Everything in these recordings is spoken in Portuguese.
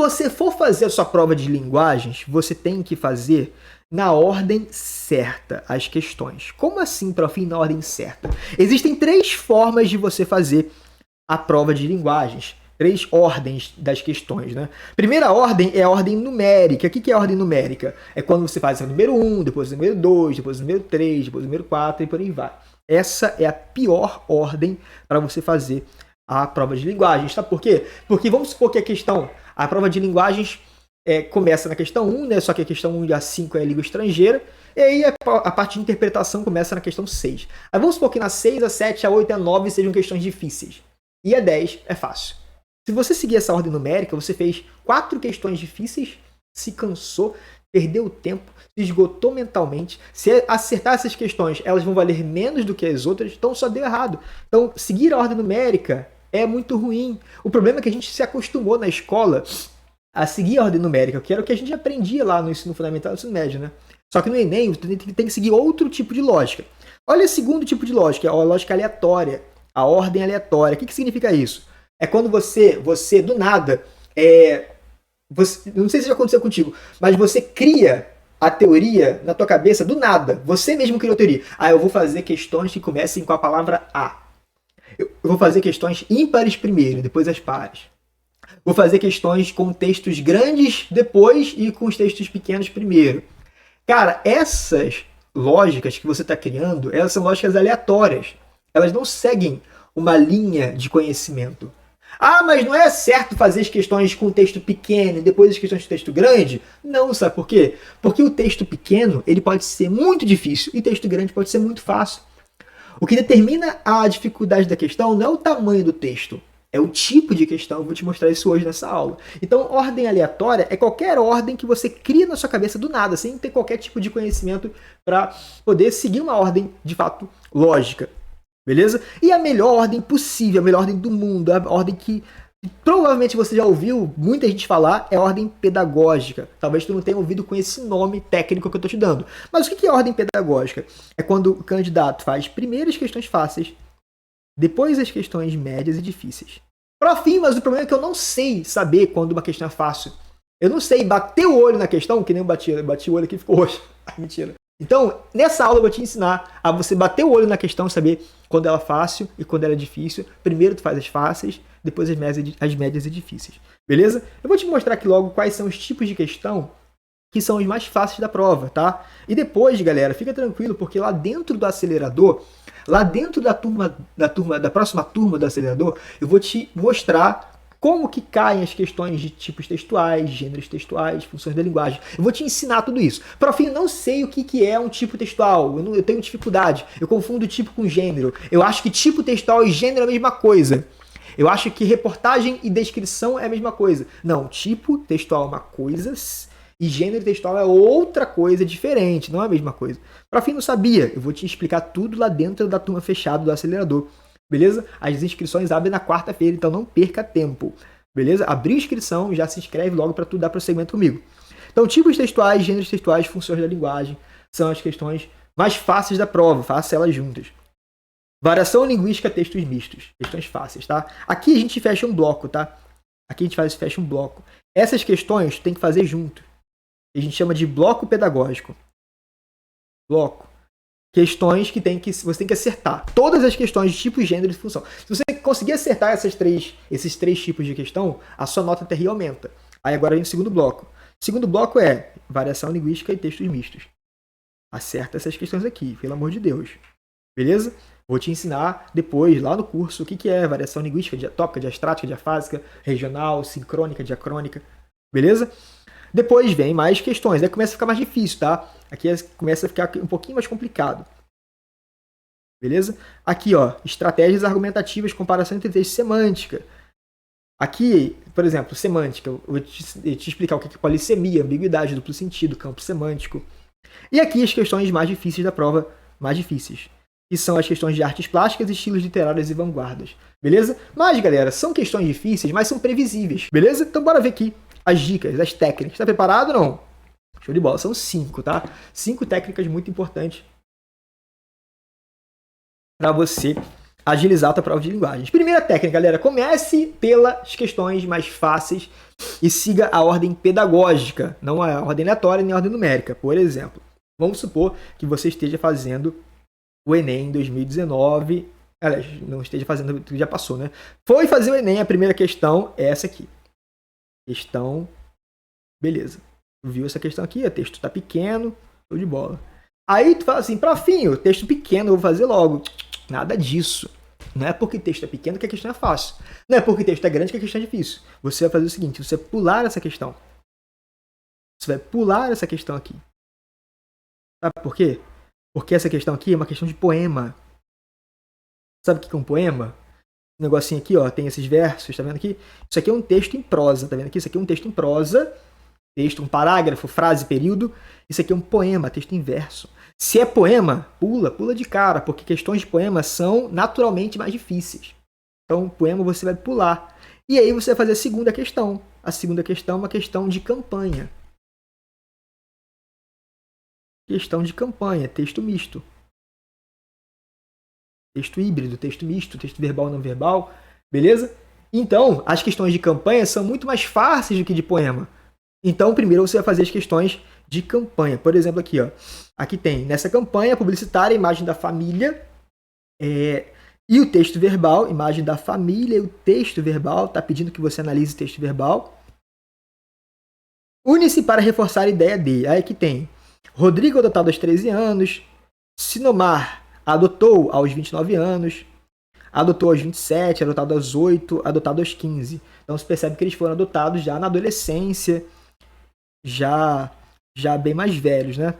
você for fazer a sua prova de linguagens, você tem que fazer na ordem certa as questões. Como assim, Profim, na ordem certa? Existem 3 formas de você fazer a prova de linguagens. 3 ordens das questões, né? Primeira ordem é a ordem numérica. O que é a ordem numérica? É quando você faz o número 1, depois o número 2, depois o número 3, depois o número 4 e por aí vai. Essa é a pior ordem para você fazer a prova de linguagens. Sabe por quê? Porque vamos supor que a prova de linguagens começa na questão 1, né? Só que a questão 1 e a 5 é a língua estrangeira. E aí a parte de interpretação começa na questão 6. Aí vamos supor que na 6, a 7, a 8 e a 9 sejam questões difíceis. E a 10 é fácil. Se você seguir essa ordem numérica, você fez 4 questões difíceis, se cansou, perdeu tempo, se esgotou mentalmente. Se acertar essas questões, elas vão valer menos do que as outras, então só deu errado. Então, seguir a ordem numérica é muito ruim. O problema é que a gente se acostumou na escola a seguir a ordem numérica, que era o que a gente aprendia lá no ensino fundamental e no ensino médio, né? Só que no Enem, você tem que seguir outro tipo de lógica. Olha o segundo tipo de lógica, a lógica aleatória, a ordem aleatória. O que significa isso? É quando você do nada, não sei se já aconteceu contigo, mas você cria a teoria na tua cabeça do nada. Você mesmo criou a teoria. Eu vou fazer questões que comecem com a palavra A. Eu vou fazer questões ímpares primeiro, depois as pares. Vou fazer questões com textos grandes depois e com os textos pequenos primeiro. Cara, essas lógicas que você está criando, elas são lógicas aleatórias. Elas não seguem uma linha de conhecimento. Mas não é certo fazer as questões com texto pequeno e depois as questões com texto grande? Não, sabe por quê? Porque o texto pequeno ele pode ser muito difícil e o texto grande pode ser muito fácil. O que determina a dificuldade da questão não é o tamanho do texto, é o tipo de questão. Eu vou te mostrar isso hoje nessa aula. Então, ordem aleatória é qualquer ordem que você cria na sua cabeça do nada, sem ter qualquer tipo de conhecimento para poder seguir uma ordem, de fato, lógica. Beleza? E a melhor ordem possível, a melhor ordem do mundo, a ordem que provavelmente você já ouviu muita gente falar, é a ordem pedagógica. Talvez tu não tenha ouvido com esse nome técnico que eu estou te dando. Mas o que é ordem pedagógica? É quando o candidato faz primeiro as questões fáceis, depois as questões médias e difíceis. Profim, mas o problema é que eu não sei saber quando uma questão é fácil. Eu não sei bater o olho na questão, que nem eu bati o olho aqui e ficou roxo. Mentira. Então, nessa aula eu vou te ensinar a você bater o olho na questão e saber quando ela é fácil e quando ela é difícil. Primeiro tu faz as fáceis, depois as médias e difíceis. Beleza? Eu vou te mostrar aqui logo quais são os tipos de questão que são os mais fáceis da prova, tá? E depois, galera, fica tranquilo, porque lá dentro do acelerador, lá dentro da próxima turma do acelerador, eu vou te mostrar como que caem as questões de tipos textuais, gêneros textuais, funções da linguagem. Eu vou te ensinar tudo isso. Profim, eu não sei o que é um tipo textual. Eu tenho dificuldade. Eu confundo tipo com gênero. Eu acho que tipo textual e gênero é a mesma coisa. Eu acho que reportagem e descrição é a mesma coisa. Não, tipo textual é uma coisa e gênero textual é outra coisa diferente. Não é a mesma coisa. Profim, não sabia. Eu vou te explicar tudo lá dentro da turma fechada do acelerador. Beleza? As inscrições abrem na quarta-feira, então não perca tempo. Beleza? Abriu a inscrição, já se inscreve logo para tu dar prosseguimento comigo. Então, tipos textuais, gêneros textuais, funções da linguagem são as questões mais fáceis da prova. Faça elas juntas. Variação linguística, textos mistos. Questões fáceis, tá? Aqui a gente fecha um bloco, tá? Aqui a gente fecha um bloco. Essas questões tu tem que fazer junto. A gente chama de bloco pedagógico. Bloco. Questões que você tem que acertar. Todas as questões de tipo, gênero e função. Se você conseguir acertar esses três tipos de questão, a sua nota TRI aumenta. Aí agora vem o segundo bloco. O segundo bloco é variação linguística e textos mistos. Acerta essas questões aqui, pelo amor de Deus. Beleza? Vou te ensinar depois, lá no curso, o que é variação linguística, diatópica, diastrática, diafásica, regional, sincrônica, diacrônica. Beleza? Depois vem mais questões. Aí começa a ficar mais difícil, tá? Aqui começa a ficar um pouquinho mais complicado. Beleza? Aqui, ó, estratégias argumentativas, comparação entre texto e semântica. Aqui, por exemplo, semântica. Eu vou te explicar o que é polissemia, ambiguidade, duplo sentido, campo semântico. E aqui as questões mais difíceis da prova, mais difíceis. Que são as questões de artes plásticas, estilos literários e vanguardas. Beleza? Mas, galera, são questões difíceis, mas são previsíveis. Beleza? Então bora ver aqui as dicas, as técnicas. Tá preparado ou não? Show de bola. São 5, tá? 5 técnicas muito importantes para você agilizar a tua prova de linguagens. Primeira técnica, galera, comece pelas questões mais fáceis e siga a ordem pedagógica, não a ordem aleatória nem a ordem numérica. Por exemplo, vamos supor que você esteja fazendo o Enem em 2019, aliás, não esteja fazendo, já passou, né? Foi fazer o Enem, a primeira questão é essa aqui. Questão, beleza. Tu viu essa questão aqui, o texto tá pequeno, show de bola. Aí tu fala assim, profinho, texto pequeno, eu vou fazer logo. Nada disso. Não é porque o texto é pequeno que a questão é fácil. Não é porque o texto é grande que a questão é difícil. Você vai fazer o seguinte, você vai pular essa questão. Você vai pular essa questão aqui. Sabe por quê? Porque essa questão aqui é uma questão de poema. Sabe o que é um poema? Um negocinho aqui, ó, tem esses versos, tá vendo aqui? Isso aqui é um texto em prosa, tá vendo aqui? Isso aqui é um texto em prosa, texto, um parágrafo, frase, período. Isso aqui é um poema, texto em verso. Se é poema, pula de cara, porque questões de poema são naturalmente mais difíceis. Então, poema você vai pular. E aí você vai fazer a segunda questão. A segunda questão é uma questão de campanha. Questão de campanha, texto misto. Texto híbrido, texto misto, texto verbal não verbal, beleza? Então, as questões de campanha são muito mais fáceis do que de poema. Então, primeiro você vai fazer as questões de campanha. Por exemplo, aqui, ó. Aqui tem, nessa campanha publicitária, a imagem da família e o texto verbal, imagem da família e o texto verbal. Está pedindo que você analise o texto verbal. Une-se para reforçar a ideia de. Aí aqui tem, Rodrigo adotado aos 13 anos, Sinomar adotou aos 29 anos, adotou aos 27, adotado aos 8, adotado aos 15. Então você percebe que eles foram adotados já na adolescência, já bem mais velhos, né?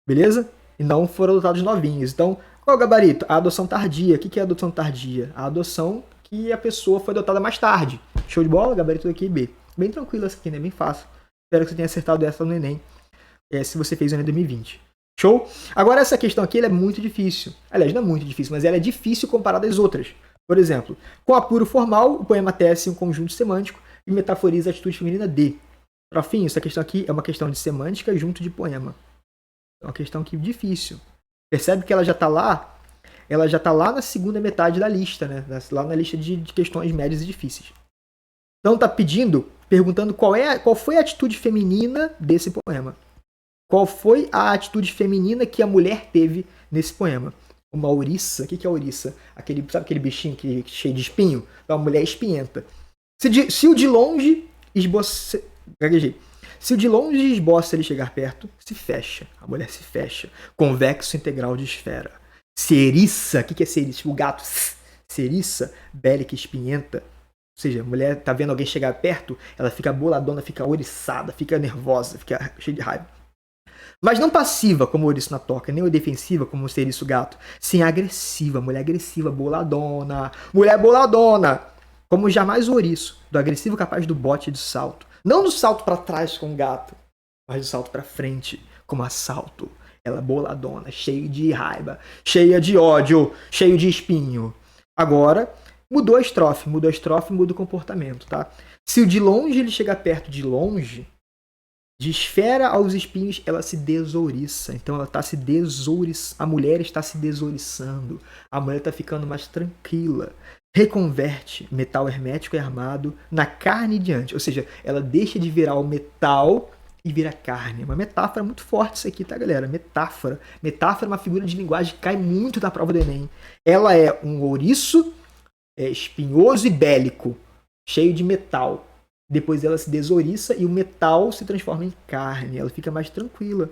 Beleza? E não foram adotados novinhos. Então, qual é o gabarito? A adoção tardia. O que é a adoção tardia? A adoção que a pessoa foi adotada mais tarde. Show de bola? Gabarito aqui, B. Bem tranquilo essa aqui, né? Bem fácil. Espero que você tenha acertado essa no Enem. Se você fez o Enem 2020. Show? Agora, essa questão aqui ela é muito difícil. Aliás, não é muito difícil, mas ela é difícil comparada às outras. Por exemplo, com apuro formal, o poema tece um conjunto semântico e metaforiza a atitude feminina de. Profinho, essa questão aqui é uma questão de semântica junto de poema. É uma questão que difícil. Percebe que ela já está lá? Ela já está lá na segunda metade da lista, né? Lá na lista de questões médias e difíceis. Então está perguntando qual foi a atitude feminina desse poema. Qual foi a atitude feminina que a mulher teve nesse poema? Uma ouriça. O que é ouriça? Sabe aquele bichinho cheio de espinho? É uma mulher espinhenta. Se o de longe esboça... Gaguejei. Se o de longe esboça ele chegar perto, se fecha. A mulher se fecha. Convexo integral de esfera. Ceriça. O que é ceriça? O gato. Ceriça. Bélica espinhenta. Ou seja, a mulher tá vendo alguém chegar perto, ela fica boladona, fica ouriçada, fica nervosa, fica cheia de raiva. Mas não passiva, como o ouriço na toca, nem defensiva, como o ceriço gato. Sim, agressiva, mulher agressiva, boladona. Mulher boladona! Como jamais o ouriço, do agressivo capaz do bote de salto. Não do salto para trás com o gato, mas do salto para frente, como assalto. Ela boladona, cheia de raiva, cheia de ódio, cheio de espinho. Agora, mudou a estrofe, muda o comportamento, tá? Se o de longe ele chega perto de longe, de esfera aos espinhos, ela se desouriça. Então ela está se desouriçando. A mulher está se desouriçando. A mulher está ficando mais tranquila. Reconverte metal hermético e armado na carne diante. Ou seja, ela deixa de virar o metal e vira carne. Uma metáfora muito forte isso aqui, tá, galera? Metáfora. Metáfora é uma figura de linguagem que cai muito na prova do Enem. Ela é um ouriço espinhoso e bélico, cheio de metal. Depois ela se desouriça e o metal se transforma em carne. Ela fica mais tranquila.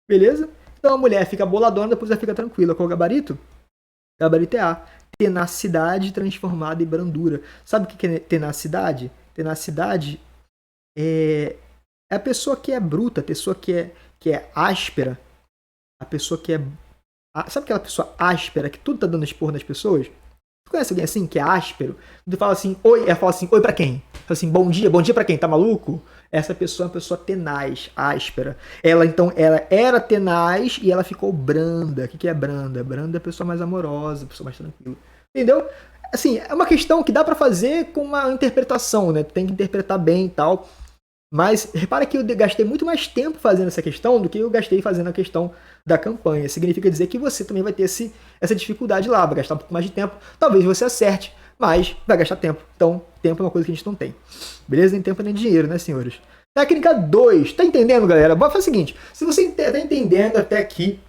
Beleza? Então a mulher fica boladona, depois ela fica tranquila. Qual é o gabarito? O gabarito é A. Tenacidade transformada em brandura. Sabe o que é tenacidade? Tenacidade é a pessoa que é bruta, a pessoa que é áspera. A pessoa que é... Sabe aquela pessoa áspera que tudo tá dando esporro nas pessoas? Tu conhece alguém assim, que é áspero? Tu fala assim, oi, ela fala assim, oi pra quem? Fala assim, bom dia pra quem? Tá maluco? Essa pessoa é uma pessoa tenaz, áspera. Ela era tenaz e ela ficou branda. O que é branda? Branda é a pessoa mais amorosa, a pessoa mais tranquila. Entendeu? Assim, é uma questão que dá pra fazer com uma interpretação, né? Tem que interpretar bem e tal. Mas repara que eu gastei muito mais tempo fazendo essa questão do que eu gastei fazendo a questão da campanha. Significa dizer que você também vai ter essa dificuldade lá, vai gastar um pouco mais de tempo. Talvez você acerte, mas vai gastar tempo. Então, tempo é uma coisa que a gente não tem. Beleza? Nem tempo nem dinheiro, né, senhores? Técnica 2. Tá entendendo, galera? Bora fazer o seguinte. Se você tá entendendo até aqui,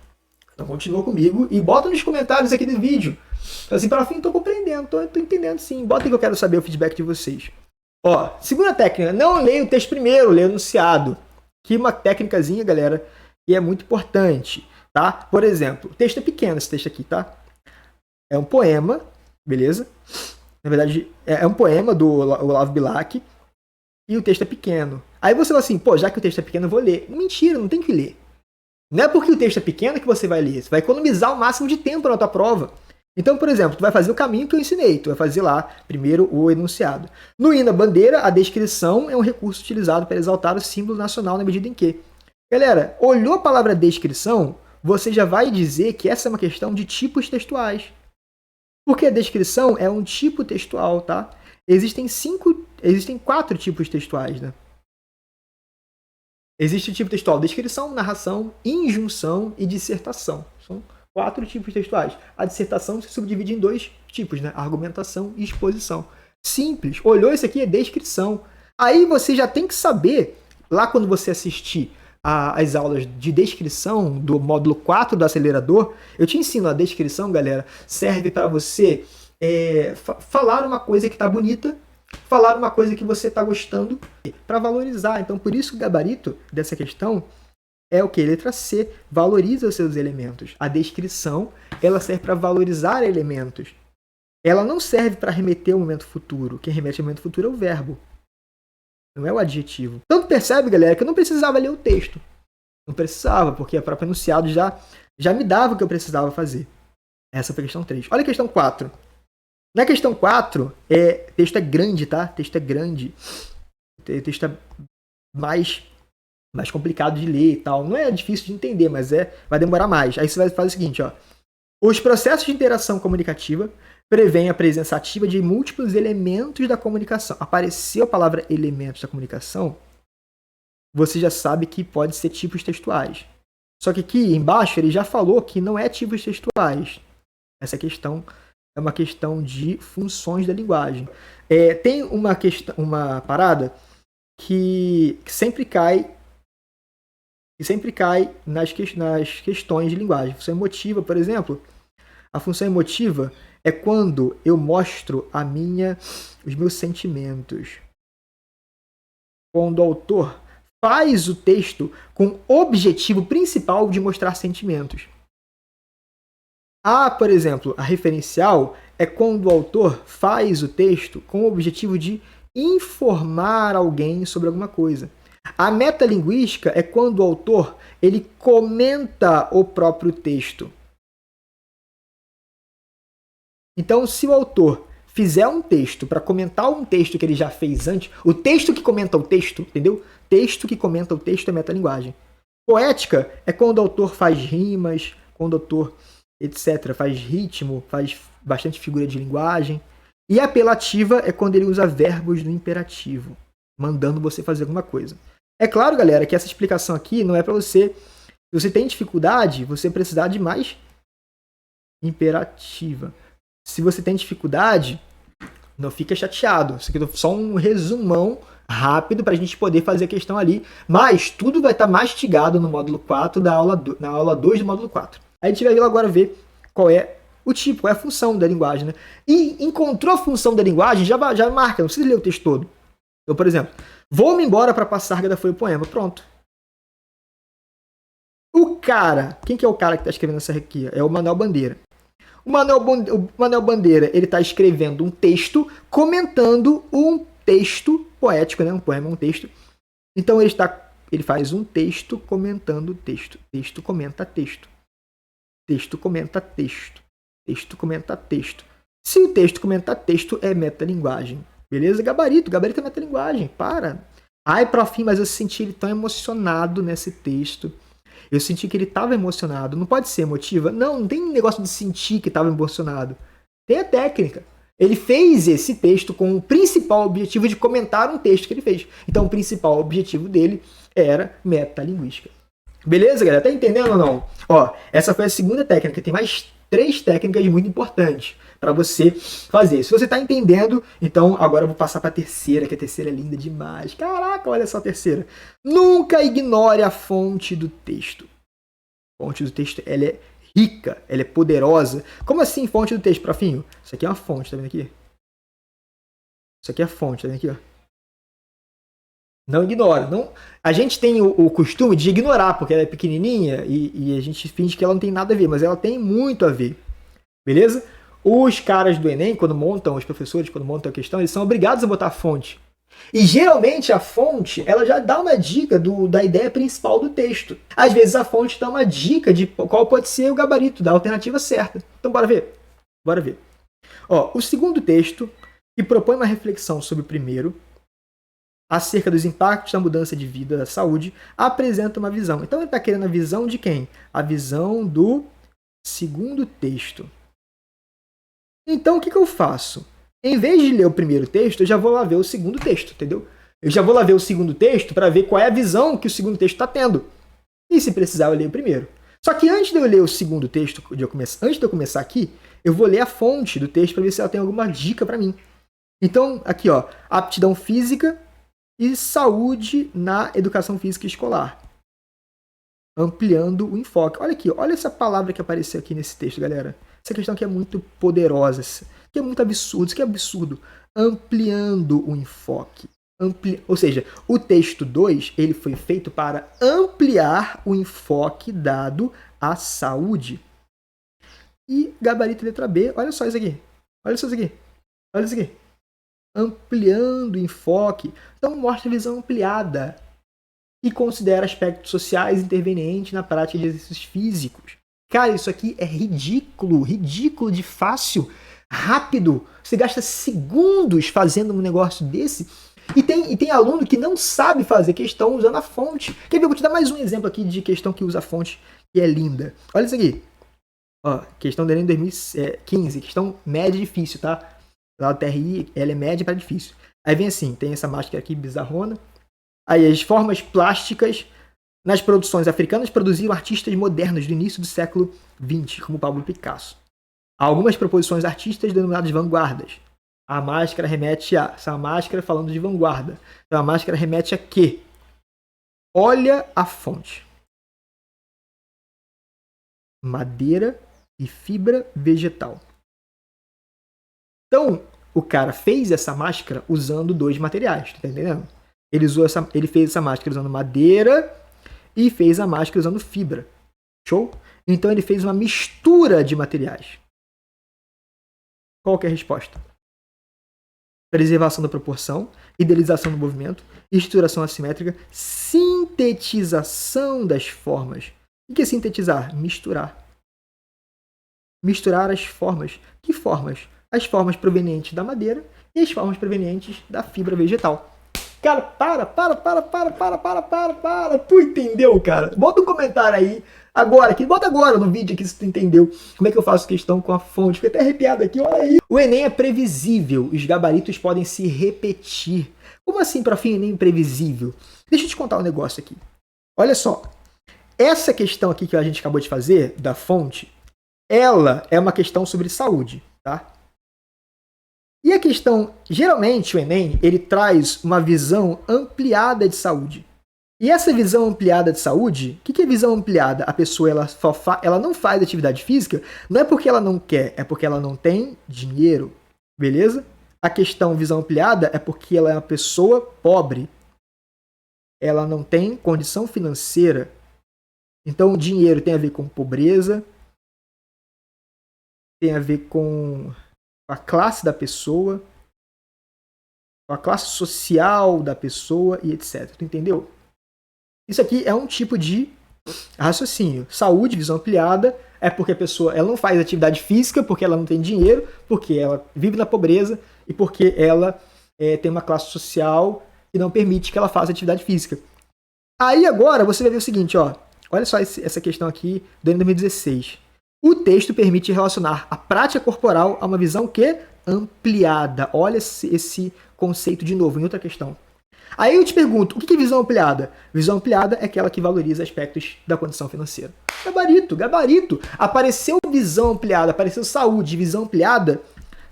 então continua comigo e bota nos comentários aqui do vídeo. Assim, para fim, tô compreendendo, tô entendendo sim. Bota que eu quero saber o feedback de vocês. Ó, segunda técnica, não leia o texto primeiro, leia o enunciado. Que é uma técnicazinha, galera, que é muito importante, tá? Por exemplo, o texto é pequeno, esse texto aqui, tá? É um poema, beleza? Na verdade, é um poema do Olavo Bilac e o texto é pequeno. Aí você fala assim, pô, já que o texto é pequeno, eu vou ler. Mentira, não tem que ler. Não é porque o texto é pequeno que você vai ler. Você vai economizar o máximo de tempo na tua prova. Então, por exemplo, tu vai fazer o caminho que eu ensinei. Tu vai fazer lá, primeiro, o enunciado. No hino à bandeira, a descrição é um recurso utilizado para exaltar o símbolo nacional na medida em que... Galera, olhou a palavra descrição, você já vai dizer que essa é uma questão de tipos textuais. Porque a descrição é um tipo textual, tá? Existem 4 tipos textuais, né? Existe o tipo textual descrição, narração, injunção e dissertação. São 4 tipos textuais. A dissertação se subdivide em 2 tipos, né? Argumentação e exposição. Simples. Olhou isso aqui, é descrição. Aí você já tem que saber, lá quando você assistir as aulas de descrição do módulo 4 do acelerador, eu te ensino a descrição, galera, serve para você falar uma coisa que está bonita, falar uma coisa que você está gostando, para valorizar. Então, por isso o gabarito dessa questão é o que? Letra C, valoriza os seus elementos. A descrição, ela serve para valorizar elementos. Ela não serve para remeter ao momento futuro. Quem remete ao momento futuro é o verbo, não é o adjetivo. Então, percebe, galera, que eu não precisava ler o texto. Não precisava, porque a própria enunciado já me dava o que eu precisava fazer. Essa foi a questão 3. Olha a questão 4. Na questão 4, texto é grande, tá? Texto é grande. O texto é mais complicado de ler e tal. Não é difícil de entender, mas vai demorar mais. Aí você vai fazer o seguinte, ó. Os processos de interação comunicativa prevêem a presença ativa de múltiplos elementos da comunicação. Apareceu a palavra elementos da comunicação, você já sabe que pode ser tipos textuais. Só que aqui embaixo ele já falou que não é tipos textuais. Essa questão é uma questão de funções da linguagem. Tem uma parada que sempre cai nas questões de linguagem. Função emotiva, por exemplo. A função emotiva é quando eu mostro os meus sentimentos. Quando o autor faz o texto com o objetivo principal de mostrar sentimentos. Por exemplo, a referencial é quando o autor faz o texto com o objetivo de informar alguém sobre alguma coisa. A metalinguística é quando o autor ele comenta o próprio texto. Então, se o autor fizer um texto para comentar um texto que ele já fez antes, o texto que comenta o texto, entendeu? Texto que comenta o texto é metalinguagem. Poética é quando o autor faz rimas, quando o autor, etc., faz ritmo, faz bastante figura de linguagem. E apelativa é quando ele usa verbos no imperativo, mandando você fazer alguma coisa. É claro, galera, que essa explicação aqui não é para você... Se você tem dificuldade, você precisar de mais imperativa. Se você tem dificuldade, não fica chateado. Isso aqui é só um resumão rápido para a gente poder fazer a questão ali. Mas tudo vai estar mastigado no módulo 4 na aula 2 do módulo 4. Aí a gente vai agora ver qual é o tipo, qual é a função da linguagem. Né? E encontrou a função da linguagem, já marca, não precisa ler o texto todo. Então, por exemplo, vou-me embora para Passarga da Folha Poema. Pronto. O cara, quem que é o cara que está escrevendo essa aqui? É o Manuel Bandeira. O Manuel Bandeira, ele está escrevendo um texto comentando um texto poético, né? Um poema é um texto. Então ele faz um texto comentando texto. Texto comenta texto. Texto comenta texto. Texto comenta texto. Se o texto comenta texto, é metalinguagem. Beleza? Gabarito é metalinguagem. Para. Ai, prof, mas eu senti ele tão emocionado nesse texto. Eu senti que ele estava emocionado. Não pode ser emotiva? Não tem negócio de sentir que estava emocionado. Tem a técnica. Ele fez esse texto com o principal objetivo de comentar um texto que ele fez. Então, o principal objetivo dele era metalinguística. Beleza, galera? Tá entendendo ou não? Ó, essa foi a segunda técnica. Tem mais 3 técnicas muito importantes para você fazer. Se você tá entendendo, então agora eu vou passar para a terceira, que a terceira é linda demais. Caraca, olha só a terceira. Nunca ignore a fonte do texto. A fonte do texto, ela é rica, ela é poderosa. Como assim fonte do texto, profinho? Isso aqui é uma fonte, tá vendo aqui? Isso aqui é a fonte, tá vendo aqui, ó? Não ignora. Não... A gente tem o costume de ignorar, porque ela é pequenininha e a gente finge que ela não tem nada a ver, mas ela tem muito a ver. Beleza? Os caras do Enem, quando montam, os professores, quando montam a questão, eles são obrigados a botar a fonte. E geralmente a fonte, ela já dá uma dica da ideia principal do texto. Às vezes a fonte dá uma dica de qual pode ser o gabarito da alternativa certa. Então bora ver? Bora ver. Ó, o segundo texto, que propõe uma reflexão sobre o primeiro, acerca dos impactos da mudança de vida da saúde, apresenta uma visão. Então ele está querendo a visão de quem? A visão do segundo texto. Então o que eu faço? Em vez de ler o primeiro texto, eu já vou lá ver o segundo texto, entendeu? Eu já vou lá ver o segundo texto para ver qual é a visão que o segundo texto está tendo. E se precisar, eu leio o primeiro. Só que antes de eu ler o segundo texto, antes de eu começar aqui, eu vou ler a fonte do texto para ver se ela tem alguma dica para mim. Então, aqui, ó, aptidão física e saúde na educação física escolar. Ampliando o enfoque. Olha aqui, olha essa palavra que apareceu aqui nesse texto, galera. Essa questão aqui é muito poderosa, que é muito absurdo, isso que é absurdo. Ampliando o enfoque. Ou seja, o texto 2 ele foi feito para ampliar o enfoque dado à saúde. E gabarito letra B, olha só isso aqui. Olha só isso aqui. Olha isso aqui. Ampliando o enfoque. Então mostra a visão ampliada. E considera aspectos sociais intervenientes na prática de exercícios físicos. Cara, isso aqui é ridículo. Ridículo de fácil. Rápido. Você gasta segundos fazendo um negócio desse. E tem aluno que não sabe fazer questão usando a fonte. Quer ver? Eu vou te dar mais um exemplo aqui de questão que usa a fonte, que é linda. Olha isso aqui. Ó, questão do Enem 2015. Questão média e difícil, tá? Lá do TRI, ela é média para difícil. Aí vem assim, tem essa máscara aqui bizarrona. Aí as formas plásticas nas produções africanas produziram artistas modernos do início do século XX, como Pablo Picasso. Há algumas proposições artistas denominadas vanguardas. A máscara remete a... Essa máscara falando de vanguarda. Então a máscara remete a quê? Olha a fonte. Madeira e fibra vegetal. Então, o cara fez essa máscara usando 2 materiais, tá entendendo? Ele fez essa máscara usando madeira e fez a máscara usando fibra. Show? Então ele fez uma mistura de materiais. Qual que é a resposta? Preservação da proporção, idealização do movimento, estruturação assimétrica, sintetização das formas. O que é sintetizar? Misturar. Misturar as formas. Que formas? As formas provenientes da madeira e as formas provenientes da fibra vegetal. Cara, para. Tu entendeu, cara? Bota um comentário aí, agora, bota agora no vídeo aqui se tu entendeu como é que eu faço questão com a fonte. Fiquei até arrepiado aqui, olha aí. O Enem é previsível, os gabaritos podem se repetir. Como assim, prof, Enem imprevisível? Deixa eu te contar um negócio aqui. Olha só, essa questão aqui que a gente acabou de fazer, da fonte, ela é uma questão sobre saúde, tá? E a questão, geralmente o Enem, ele traz uma visão ampliada de saúde. E essa visão ampliada de saúde, o que é visão ampliada? A pessoa ela não faz atividade física, não é porque ela não quer, é porque ela não tem dinheiro, beleza? A questão visão ampliada é porque ela é uma pessoa pobre. Ela não tem condição financeira. Então o dinheiro tem a ver com pobreza, tem a ver com a classe da pessoa, com a classe social da pessoa e etc. Tu entendeu? Isso aqui é um tipo de raciocínio. Saúde, visão ampliada, é porque a pessoa ela não faz atividade física, porque ela não tem dinheiro, porque ela vive na pobreza e porque ela tem uma classe social que não permite que ela faça atividade física. Aí agora você vai ver o seguinte, ó. Olha só essa questão aqui do ano 2016. O texto permite relacionar a prática corporal a uma visão que ampliada. Olha esse conceito de novo, em outra questão. Aí eu te pergunto, o que é visão ampliada? Visão ampliada é aquela que valoriza aspectos da condição financeira. Gabarito, gabarito. Apareceu visão ampliada, apareceu saúde, visão ampliada.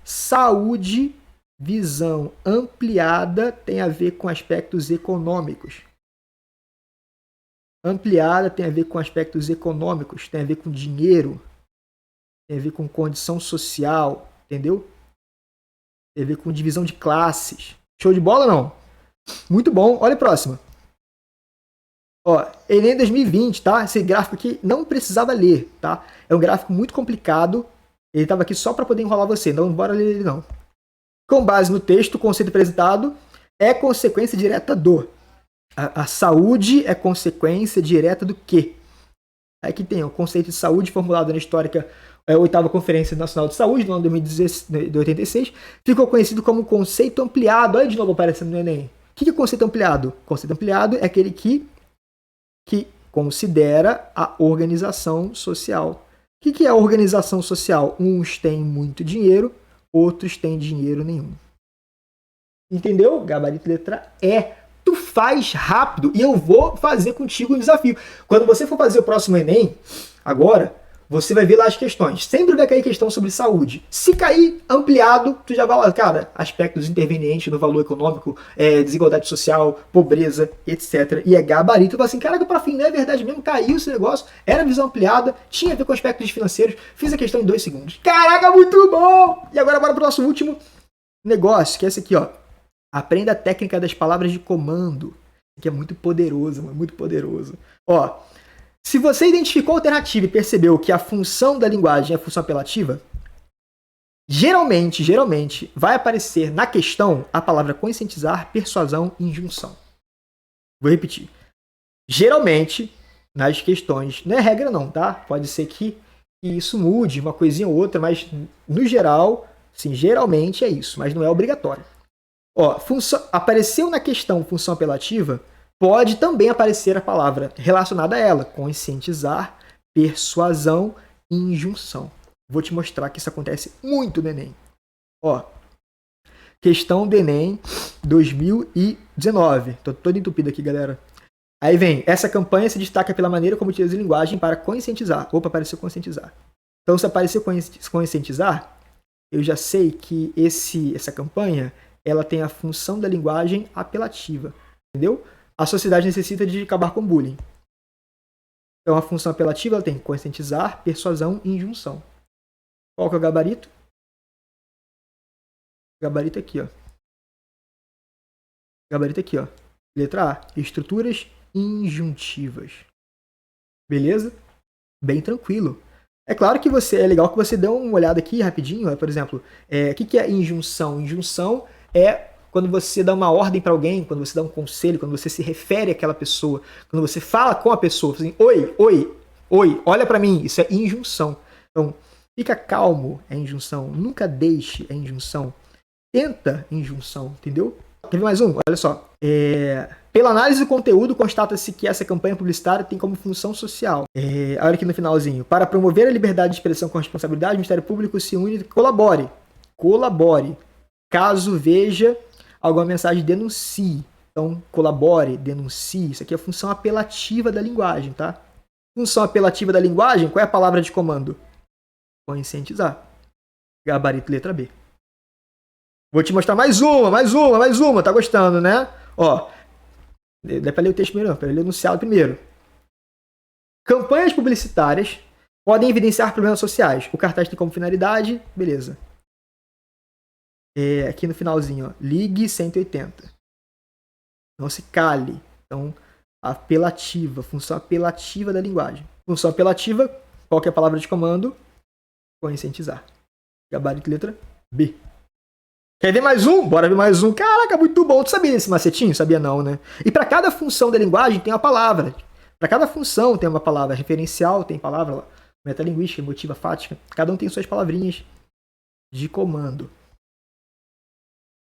Saúde, visão ampliada tem a ver com aspectos econômicos. Ampliada tem a ver com aspectos econômicos, tem a ver com dinheiro, tem a ver com condição social, entendeu? Tem a ver com divisão de classes. Show de bola, não? Muito bom. Olha a próxima. Ó, Enem 2020, tá? Esse gráfico aqui não precisava ler, tá? É um gráfico muito complicado. Ele estava aqui só para poder enrolar você. Não bora ler ele, não. Com base no texto, o conceito apresentado é consequência direta do. A saúde é consequência direta do quê? Aqui tem o conceito de saúde formulado na histórica 8ª Conferência Nacional de Saúde, no ano de 86, ficou conhecido como conceito ampliado. Olha de novo aparecendo no Enem. O que é conceito ampliado? Conceito ampliado é aquele que considera a organização social. O que é a organização social? Uns têm muito dinheiro, outros têm dinheiro nenhum. Entendeu? Gabarito letra E. Tu faz rápido e eu vou fazer contigo um desafio. Quando você for fazer o próximo Enem, agora, você vai ver lá as questões. Sempre vai cair questão sobre saúde. Se cair ampliado, tu já vai lá, cara, aspectos intervenientes no valor econômico, desigualdade social, pobreza, etc. E é gabarito. Tu fala assim, caraca, pra fim, não é verdade mesmo? Caiu esse negócio, era visão ampliada, tinha a ver com aspectos financeiros, fiz a questão em 2 segundos. Caraca, muito bom! E agora bora pro nosso último negócio, que é esse aqui, ó. Aprenda a técnica das palavras de comando, que é muito poderoso, mano, muito poderoso. Ó, se você identificou a alternativa e percebeu que a função da linguagem é a função apelativa, geralmente, vai aparecer na questão a palavra conscientizar, persuasão e injunção. Vou repetir. Geralmente, nas questões, não é regra não, tá? Pode ser que isso mude, uma coisinha ou outra, mas no geral, sim, geralmente é isso, mas não é obrigatório. Ó, apareceu na questão função apelativa, pode também aparecer a palavra relacionada a ela, conscientizar, persuasão e injunção. Vou te mostrar que isso acontece muito no Enem. Ó, questão do Enem 2019. Tô todo entupido aqui, galera. Aí vem, essa campanha se destaca pela maneira como utiliza a linguagem para conscientizar. Opa, apareceu conscientizar. Então, se apareceu conscientizar, eu já sei que essa campanha ela tem a função da linguagem apelativa, entendeu? A sociedade necessita de acabar com o bullying. Então, a função apelativa ela tem conscientizar, persuasão e injunção. Qual que é o gabarito? O gabarito aqui, ó. Gabarito aqui, ó. Letra A, estruturas injuntivas. Beleza? Bem tranquilo. É claro que é legal que você dê uma olhada aqui rapidinho, por exemplo, o que é injunção? Injunção é quando você dá uma ordem para alguém, quando você dá um conselho, quando você se refere àquela pessoa, quando você fala com a pessoa, assim, oi, olha para mim, isso é injunção. Então, fica calmo é injunção, nunca deixe é injunção, tenta injunção, entendeu? Quer ver mais um? Olha só. Pela análise do conteúdo, constata-se que essa campanha publicitária tem como função social. Olha aqui no finalzinho. Para promover a liberdade de expressão com responsabilidade, o Ministério Público se une e colabore. Caso veja alguma mensagem, denuncie. Então, colabore, denuncie. Isso aqui é a função apelativa da linguagem, tá? Função apelativa da linguagem, qual é a palavra de comando? Conscientizar. Gabarito letra B. Vou te mostrar mais uma. Tá gostando, né? Ó, dá pra ler o texto primeiro, para ler o enunciado primeiro. Campanhas publicitárias podem evidenciar problemas sociais. O cartaz tem como finalidade, beleza. Aqui no finalzinho, ó, ligue 180. Não se cale. Então, apelativa, função apelativa da linguagem. Função apelativa, qual que é a palavra de comando? Conscientizar. Gabarito letra B. Quer ver mais um? Bora ver mais um. Caraca, muito bom. Tu sabia desse macetinho? Sabia não, né? E para cada função da linguagem tem uma palavra. Para cada função tem uma palavra. Referencial tem palavra lá. Metalinguística, emotiva, fática. Cada um tem suas palavrinhas de comando.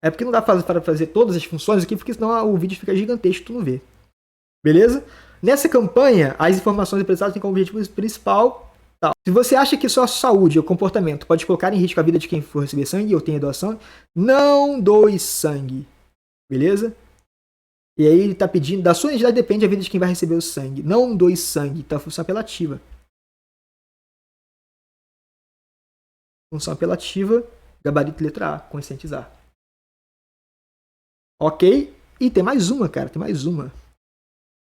É porque não dá para fazer todas as funções aqui, porque senão o vídeo fica gigantesco, tu não vê. Beleza? Nessa campanha, as informações apresentadas têm como objetivo principal Tal. Se você acha que sua saúde ou comportamento pode colocar em risco a vida de quem for receber sangue ou tenha doação, não doe sangue. Beleza? E aí ele tá pedindo, da sua identidade depende a vida de quem vai receber o sangue. Não doe sangue, tá? Função apelativa. Função apelativa, gabarito letra A, conscientizar. Ok? E tem mais uma, cara, tem mais uma.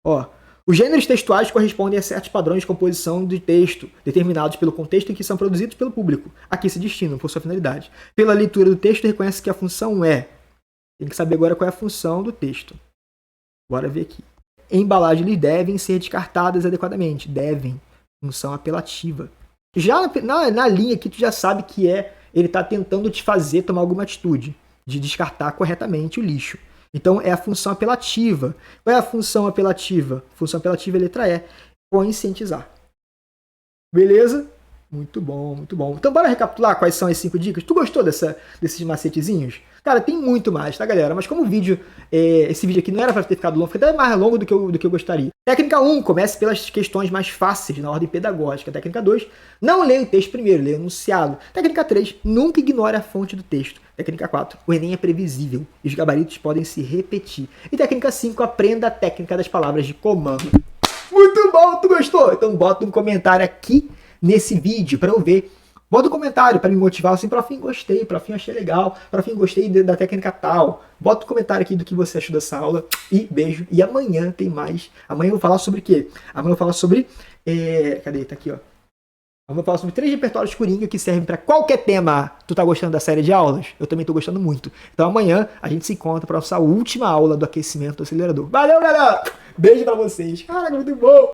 Ó, os gêneros textuais correspondem a certos padrões de composição de texto, determinados pelo contexto em que são produzidos pelo público. Aqui se destinam por sua finalidade. Pela leitura do texto, reconhece que a função é... Tem que saber agora qual é a função do texto. Bora ver aqui. Embalagens devem ser descartadas adequadamente. Devem. Função apelativa. Já na linha aqui, tu já sabe que ele está tentando te fazer tomar alguma atitude de descartar corretamente o lixo. Então, é a função apelativa. Qual é a função apelativa? Função apelativa é a letra E. Conscientizar. Beleza? Muito bom, muito bom. Então, bora recapitular quais são as 5 dicas. Tu gostou desses macetezinhos? Cara, tem muito mais, tá, galera? Mas como esse vídeo aqui não era para ter ficado longo, foi até mais longo do que eu gostaria. Técnica 1, comece pelas questões mais fáceis, na ordem pedagógica. Técnica 2, não leia o texto primeiro, leia o enunciado. Técnica 3, nunca ignore a fonte do texto. Técnica 4, o Enem é previsível e os gabaritos podem se repetir. E técnica 5, aprenda a técnica das palavras de comando. Muito bom, tu gostou? Então bota um comentário aqui nesse vídeo para eu ver. Bota um comentário para me motivar, assim, Profim, gostei, Profim, achei legal, Profim, gostei da técnica tal. Bota um comentário aqui do que você achou dessa aula e beijo. E amanhã tem mais. Amanhã eu vou falar sobre o quê? Amanhã eu vou falar sobre... Cadê? Tá aqui, ó. Amanhã eu vou falar sobre 3 repertórios Coringa que servem para qualquer tema. Tu tá gostando da série de aulas? Eu também tô gostando muito. Então amanhã a gente se encontra para nossa última aula do aquecimento do acelerador. Valeu, galera! Beijo para vocês. Caraca, muito bom!